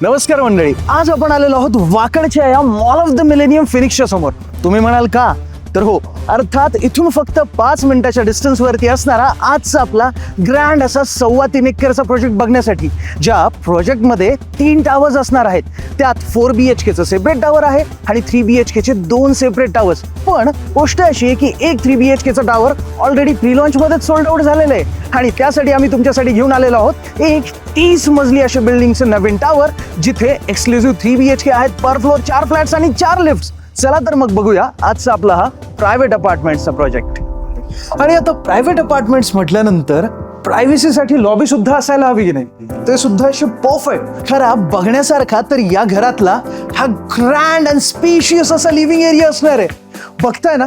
नमस्कार मंडळी, आज आपण आलेलो आहोत वाकडच्या या मॉल ऑफ द मिलेनियम फिनिक्सच्या समोर. तुम्ही म्हणाल का? तर हो, अर्थात इथून फक्त 5 मिनिटाच्या डिस्टन्सवरती असणारा आजचा आपला ग्रँड असा 3.25 एकरचा प्रोजेक्ट बघण्यासाठी. ज्या प्रोजेक्टमध्ये 3 टावर्स असणार आहेत. त्यात 4 BHKचं सेपरेट टावर आहे आणि 3 BHKचे 2 सेपरेट टावर्स. पण गोष्ट अशी आहे की एक 3 BHKचं टावर ऑलरेडी प्री लॉन्चमध्येच सोल्ड आउट झालेलं आहे आणि त्यासाठी आम्ही तुमच्यासाठी घेऊन आलेलो आहोत एक 30 मजली अशा बिल्डिंगचं नवीन टावर, जिथे एक्सक्लुझिव्ह 3 BHK आहेत, पर फ्लोअर 4 फ्लॅट्स आणि 4 लिफ्ट्स. चला तर मग बघूया आजचा आपला हा प्रायव्हेट अपार्टमेंटचा प्रोजेक्ट. आणि आता प्रायव्हेट अपार्टमेंट्स म्हटल्यानंतर प्रायव्हसीसाठी लॉबी सुद्धा असायला हवी की नाही, ते सुद्धा असे परफेक्ट. खरा बघण्यासारखा तर या घरातला हा ग्रँड अँड स्पेशियस असा लिव्हिंग एरिया असणार आहे. बघताय ना,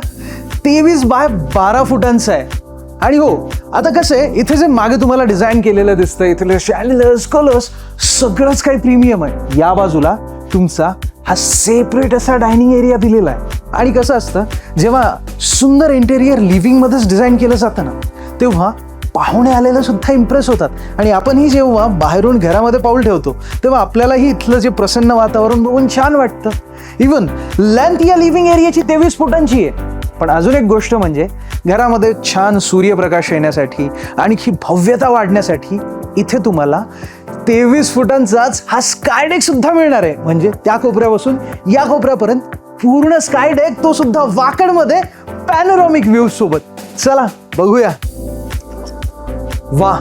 23 बाय 12 फुटांचा आहे. आणि हो, आता कसं आहे, इथे जे मागे तुम्हाला डिझाईन केलेलं दिसतंय, इथले शॅन्डलर्स, कलर्स सगळंच काही प्रीमियम आहे. या बाजूला तुमचा हा सेपरेट असा डायनिंग एरिया दिलेला आहे. आणि कसं असतं, जेव्हा सुंदर इंटेरियर लिव्हिंग मध्येच डिझाईन केलं जातं ना, तेव्हा पाहुणे आलेले सुद्धा इम्प्रेस होतात. आणि आपणही जेव्हा बाहेरून घरामध्ये पाऊल ठेवतो तेव्हा आपल्यालाही इथलं जे प्रसन्न वातावरण बघून छान वाटतं. इवन लेंथ या लिव्हिंग एरियाची 23 फुटांची आहे. पण अजून एक गोष्ट म्हणजे, घरामध्ये छान सूर्यप्रकाश येण्यासाठी आणखी भव्यता वाढण्यासाठी इथे तुम्हाला 23 फुटांचाच हा स्काय डेक सुद्धा मिळणार आहे. म्हणजे त्या कोपऱ्यापासून या कोपऱ्यापर्यंत पूर्ण स्काय डेक, तो सुद्धा वाकडमध्ये पॅनोरॉमिक व्ह्यू सोबत. चला बघूया. वा,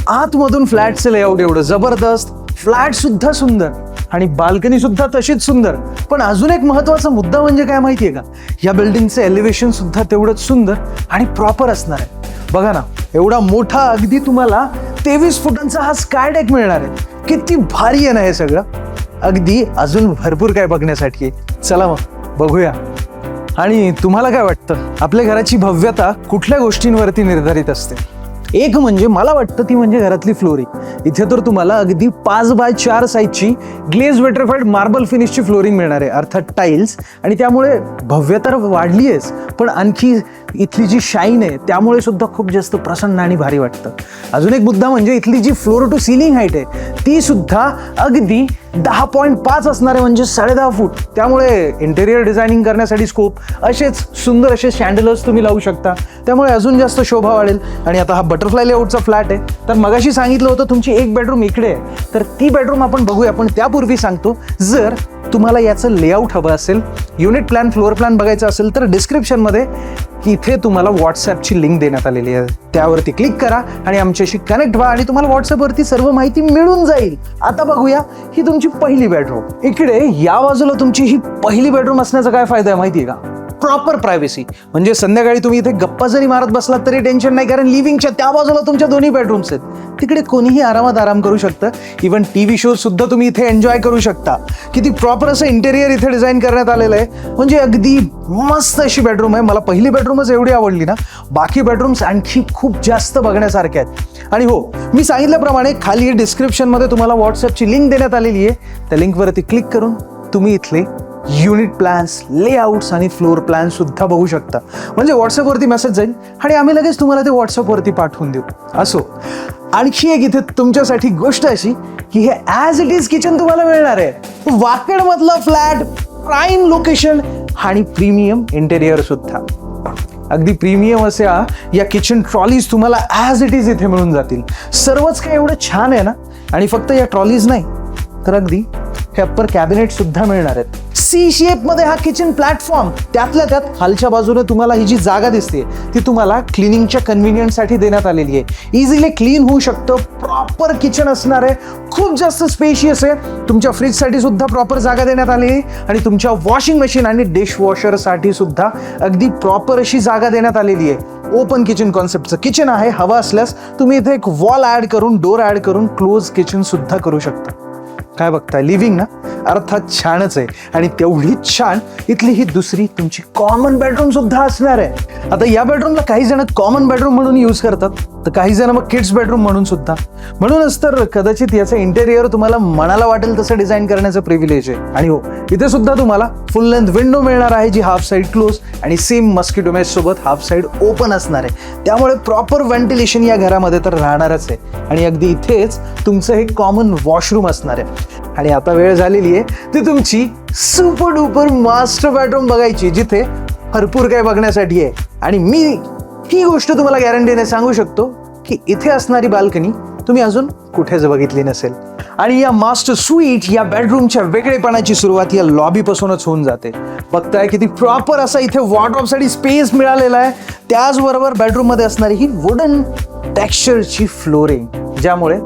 आतमधून फ्लॅटचं लेआउट एवढं जबरदस्त, फ्लॅट सुद्धा सुंदर आणि बाल्कनी सुद्धा तशीच सुंदर. पण अजून एक महत्वाचा मुद्दा म्हणजे काय माहितीये का, या बिल्डिंगचं एलिव्हेशन सुद्धा तेवढंच सुंदर आणि प्रॉपर असणार आहे. बघा ना, एवढा मोठा अगदी तुम्हाला 23 फुटांचा हा स्काय डेक मिळणार आहे. किती भारी आहे ना हे सगळं. अगदी अजून भरपूर काय बघण्यासाठी आहे. चला मग बघूया. आणि तुम्हाला काय वाटतं, आपल्या घराची भव्यता कुठल्या गोष्टींवरती निर्धारित असते? एक म्हणजे मला वाटतं ती म्हणजे घरातली फ्लोरिंग. इथे तर तुम्हाला अगदी 5 बाय 4 साईजची ग्लेज वेट्रिफाईड मार्बल फिनिशची फ्लोरिंग मिळणार आहे, अर्थात टाईल्स. आणि त्यामुळे भव्यता वाढली आहेच, पण आणखी इथली जी शाईन आहे त्यामुळे सुद्धा खूप जास्त प्रसन्न आणि भारी वाटतं. अजून एक मुद्दा म्हणजे इथली जी फ्लोर टू सिलिंग हाईट आहे ती सुद्धा अगदी 10.5 असणार आहे, म्हणजे 10.5 फूट. त्यामुळे इंटेरियर डिझायनिंग करण्यासाठी स्कोप. असेच सुंदर असे शँडलर्स तुम्ही लावू शकता, त्यामुळे अजून जास्त शोभा वाढेल. आणि आता हा बटरफ्लाय लेआउटचा फ्लॅट आहे, तर मगाशी सांगितलं होतं तुमची एक बेडरूम इकडे आहे, तर ती बेडरूम आपण बघूया. पण त्यापूर्वी सांगतो, जर तुम्हाला याचं लेआउट हवं असेल, युनिट प्लॅन, फ्लोअर प्लॅन बघायचं असेल, तर डिस्क्रिप्शनमध्ये इथे तुम्हाला व्हॉट्सॲपची लिंक देण्यात आलेली आहे. त्यावरती क्लिक करा आणि आमच्याशी कनेक्ट व्हा आणि तुम्हाला व्हॉट्सॲपवरती सर्व माहिती मिळून जाईल. आता बघूया ही तुमची पहिली बेडरूम. इकडे या बाजूला तुमची ही पहिली बेडरूम असण्याचा काय फायदा आहे माहिती आहे का? Proper privacy. म्हणजे संध्याकाळी तुम्ही इथे गप्पा जरी मारत बसलात तरी टेन्शन नाही, कारण लिव्हिंगच्या त्या बाजूला तुमच्या दोन्ही बेडरूम्स आहेत. तिकडे कोणीही आरामात आराम करू शकतं. इव्हन TV शो सुद्धा तुम्ही इथे एन्जॉय करू शकता. किती प्रॉपर असं इंटेरियर इथे डिझाईन करण्यात आलेलं आहे. म्हणजे अगदी मस्त अशी बेडरूम आहे. मला पहिली बेडरूमच एवढी आवडली ना, बाकी बेडरूम्स आणखी खूप जास्त बघण्यासारखे आहेत. आणि हो, मी सांगितल्याप्रमाणे खाली डिस्क्रिप्शनमध्ये तुम्हाला व्हॉट्सॲपची लिंक देण्यात आलेली आहे. त्या लिंकवरती क्लिक करून तुम्ही इथले युनिट प्लॅन्स, लेआउट्स आणि फ्लोअर प्लॅन सुद्धा बघू शकता. म्हणजे व्हॉट्सअपवरती मेसेज जाईल आणि आम्ही लगेच तुम्हाला ते व्हॉट्सअपवरती पाठवून देऊ. असो, आणखी एक इथे तुमच्यासाठी गोष्ट अशी की हे ॲज इट इज किचन तुम्हाला मिळणार आहे. वाकडमधलं फ्लॅट, प्राईम लोकेशन आणि प्रीमियम इंटेरियर सुद्धा. अगदी प्रीमियम अशा या किचन ट्रॉलीज तुम्हाला ॲज इट इज इथे मिळून जातील. सर्वच काय एवढं छान आहे ना. आणि फक्त या ट्रॉलीज नाही, तर अगदी हे अप्पर कॅबिनेट सुद्धा मिळणार आहेत. सी शेप मध्ये हा किचन प्लॅटफॉर्म. त्यातल्या त्यात खालच्या बाजूने तुम्हाला ही जी जागा दिसते ती तुम्हाला क्लिनिंगच्या कन्व्हिनियन्ससाठी देण्यात आलेली आहे. इझिली क्लीन होऊ शकतं. प्रॉपर किचन असणार आहे. खूप जास्त स्पेशियस आहे. तुमच्या फ्रीजसाठी सुद्धा प्रॉपर जागा देण्यात आली आहे आणि तुमच्या वॉशिंग मशीन आणि डिशवॉशरसाठी सुद्धा अगदी प्रॉपर अशी जागा देण्यात आलेली आहे. ओपन किचन कॉन्सेप्टचं किचन आहे. हवं असल्यास तुम्ही इथे एक वॉल ॲड करून, डोर ॲड करून क्लोज किचन सुद्धा करू शकता. काय बघताय, लिव्हिंग ना, अर्थात छानच आहे. आणि तेवढीच छान इथली ही दुसरी तुमची कॉमन बेडरूम सुद्धा असणार आहे. आता या बेडरूमला काही जण कॉमन बेडरूम म्हणून यूज करतात, तर काही जण मग किड्स बेडरूम म्हणून सुद्धा. म्हणूनच तर कदाचित याचं इंटेरियर तुम्हाला मनाला वाटेल तसं डिझाईन करण्याचं प्रिव्हिलेज आहे. आणि हो, इथे सुद्धा तुम्हाला फुल लेंथ विंडो मिळणार आहे, जी हाफ साईड क्लोज आणि सेम मस्किटो मेश सोबत हाफ साईड ओपन असणार आहे. त्यामुळे प्रॉपर व्हेंटिलेशन या घरामध्ये तर राहणारच आहे. आणि अगदी इथेच तुमचं हे कॉमन वॉशरूम असणार आहे. आणि आता वेळ झालेली आहे ती तुमची सुपर डुपर मास्टर बेडरूम बघायची, जिथे भरपूर काही बघण्यासाठी आहे. आणि मी ही गोष्ट तुम्हाला गॅरंटीने सांगू शकतो की इथे असणारी बाल्कनी तुम्ही अजून कुठेच बघितली नसेल. आणि या मास्टर स्वीट या बेडरूमच्या वेगळेपणाची सुरुवात या लॉबी पासूनच होऊन जाते. बघताय किती प्रॉपर असा इथे वॉर्डरोबसाठी स्पेस मिळालेला आहे. त्याचबरोबर बेडरूम मध्ये असणारी ही वुडन टेक्स्चरची फ्लोरिंग, ज्यामुळे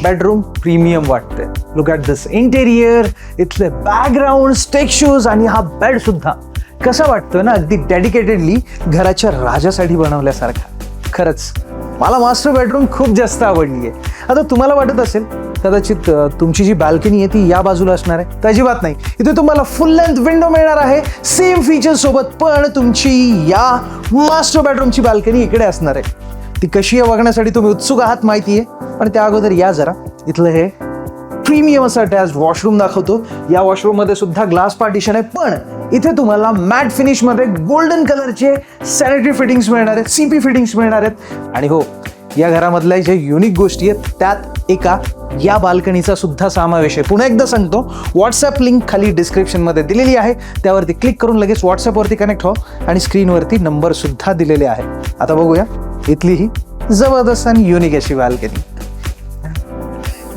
बेडरूम प्रीमियम वाटते. लुक ॲट दिस इंटेरियर, इथले बॅकग्राऊंड, टेक्स्चर्स आणि हा बेड सुद्धा कसा वाटतोय ना, अगदी डेडिकेटेडली घराच्या राजासाठी बनवल्यासारखा. खरंच मला मास्टर बेडरूम खूप जास्त आवडली आहे. आता तुम्हाला वाटत असेल कदाचित तुमची जी बाल्कनी आहे ती या बाजूला असणार आहे, तर अजिबात नाही. इथे तुम्हाला फुल लेंथ विंडो मिळणार आहे सेम फीचर्स सोबत, पण तुमची या मास्टर बेडरूमची बाल्कनी इकडे असणार आहे. ती कशी आहे बघण्यासाठी तुम्ही उत्सुक आहात माहिती आहे, पण त्या अगोदर या जरा इथलं हे प्रीमियम असं अटॅच वॉशरूम दाखवतो. या वॉशरूम मध्ये सुद्धा ग्लास पार्टिशन आहे, पण इथे तुम्हाला मॅट फिनिश मध्ये गोल्डन कलरचे सॅनिटरी फिटिंग्स मिळणार आहेत, सीपी फिटिंग्स मिळणार आहेत. आणि हो, या घरामधल्या ज्या युनिक गोष्टी आहेत त्यात एका या बाल्कनीचा सुद्धा समावेश आहे. पुन्हा एकदा सांगतो, व्हॉट्सअप लिंक खाली डिस्क्रिप्शन मध्ये दिलेली आहे, त्यावरती क्लिक करून लगेच व्हॉट्सअपवरती कनेक्ट हो. आणि स्क्रीनवरती नंबर सुद्धा दिलेले आहे. आता बघूया इथली ही जबरदस्त आणि युनिक अशी बाल्कनी.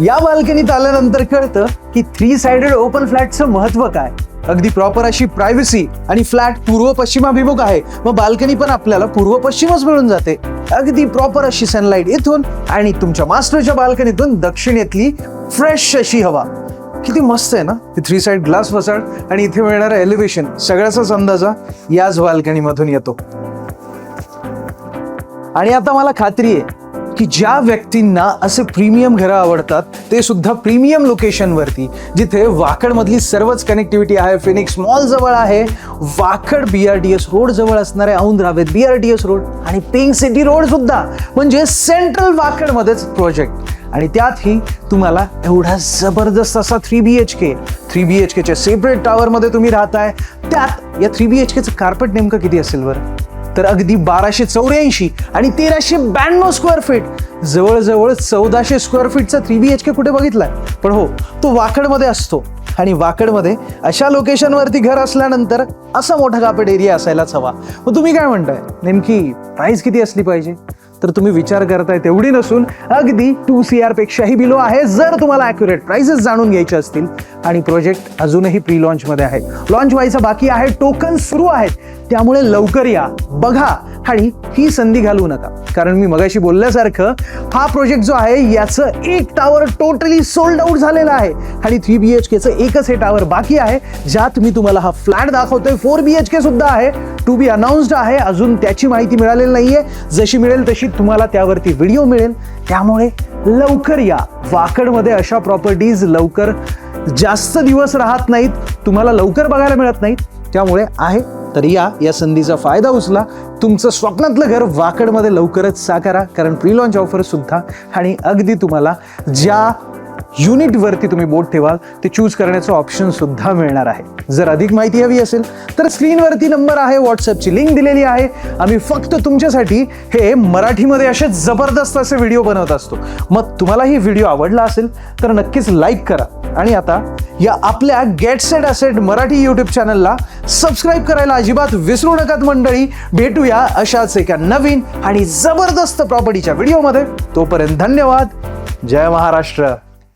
या बाल्कनीत आल्यानंतर कळतं की 3 साइडेड ओपन फ्लॅटचं महत्व काय. अगदी प्रॉपर अशी प्रायव्हसी आणि फ्लॅट पूर्व पश्चिमाभिमुख आहे, मग बाल्कनी पण आपल्याला पूर्व पश्चिमच मिळून जाते. अगदी प्रॉपर अशी सनलाईट इथून आणि तुमच्या मास्टरच्या बाल्कनीतून दक्षिणेतली फ्रेश अशी हवा. किती मस्त आहे ना. 3 साइड ग्लास फसाड आणि इथे मिळणारं एलिव्हेशन सगळ्याचाच अंदाजा याच बाल्कनीमधून येतो. आणि आता मला खात्री आहे की ज्या व्यक्तींना असे प्रीमियम घरं आवडतात ते सुद्धा प्रीमियम लोकेशनवरती, जिथे वाकडमधली सर्वच कनेक्टिव्हिटी आहे. फिनिक्स मॉल जवळ आहे, वाकड BRTS रोड जवळ असणार आहे, औंध रावेत BRTS रोड आणि पिंक सिटी रोड सुद्धा, म्हणजे सेंट्रल वाकडमध्येच प्रोजेक्ट. आणि त्यातही तुम्हाला एवढा जबरदस्त असा 3 BHK सेपरेट टॉवरमध्ये तुम्ही राहताय. त्यात या 3 BHKचं कार्पेट नेमकं किती असेल बरं, तर अगदी 1284 आणि 1392 स्क्वेअर फीट, जवळजवळ 1400 स्क्वेअर फीटचा 3 BHK कुठे बघितलाय. पण हो, तो वाकडमध्ये असतो. आणि वाकडमध्ये अशा लोकेशनवरती घर असल्यानंतर असा मोठा कार्पेट एरिया असायलाच हवा. मग तुम्ही काय म्हणताय, नेमकी प्राइस किती असली पाहिजे? तर तुम्ही विचार करताय तेवढी नसून अगदी 2 CR पेक्षाही बिलो आहे. जर तुम्हाला ॲक्युरेट प्राइसेस जाणून घ्यायचे असतील. आणि प्रोजेक्ट अजूनही प्री लॉन्च मध्ये आहे, लॉन्च व्हायचं बाकी आहे, टोकन सुरू आहेत, त्यामुळे लवकर या, बघा आणि ही संधी घालवू नका. कारण मी मगाशी बोलल्यासारखं हा प्रोजेक्ट जो आहे याचं एक टावर टोटली सोल्ड आउट झालेला आहे आणि 3 BHKचं एकच हे टावर बाकी आहे, ज्यात मी तुम्हाला हा फ्लॅट दाखवतोय. 4 BHK सुद्धा आहे, टू बी अनाउन्स्ड आहे, अजून त्याची माहिती मिळालेली नाहीये. जशी मिळेल तशी तुम्हाला त्यावरती व्हिडिओ मिळेल. त्यामुळे लवकर या. वाकडमध्ये अशा प्रॉपर्टीज लवकर जास्त दिवस राहत नाहीत, तुम्हाला लवकर बघायला मिळत नाहीत. त्यामुळे आहे तर या संधीचा फायदा उचला. तुमचं स्वप्नातलं घर वाकडमध्ये लवकरच साकारा, कारण प्री लॉन्च ऑफर सुद्धा आणि अगदी तुम्हाला ज्या युनिटवरती तुम्ही बोट ठेवाल ते चूज करण्याचं ऑप्शन सुद्धा मिळणार आहे. जर अधिक माहिती हवी असेल तर स्क्रीनवरती नंबर आहे, व्हॉट्सअपची लिंक दिलेली आहे. आम्ही फक्त तुमच्यासाठी हे मराठीमध्ये असे जबरदस्त असे व्हिडिओ बनवत असतो. मग तुम्हाला ही व्हिडिओ आवडला असेल तर नक्कीच लाईक करा. आणि आता या आपल्या get set asset Marathi YouTube चॅनलला सबस्क्राईब करायला अजिबात विसरू नका मंडळी. भेटूया अशाच एका नवीन आणि जबरदस्त प्रॉपर्टीच्या व्हिडिओमध्ये. तोपर्यंत धन्यवाद. जय महाराष्ट्र.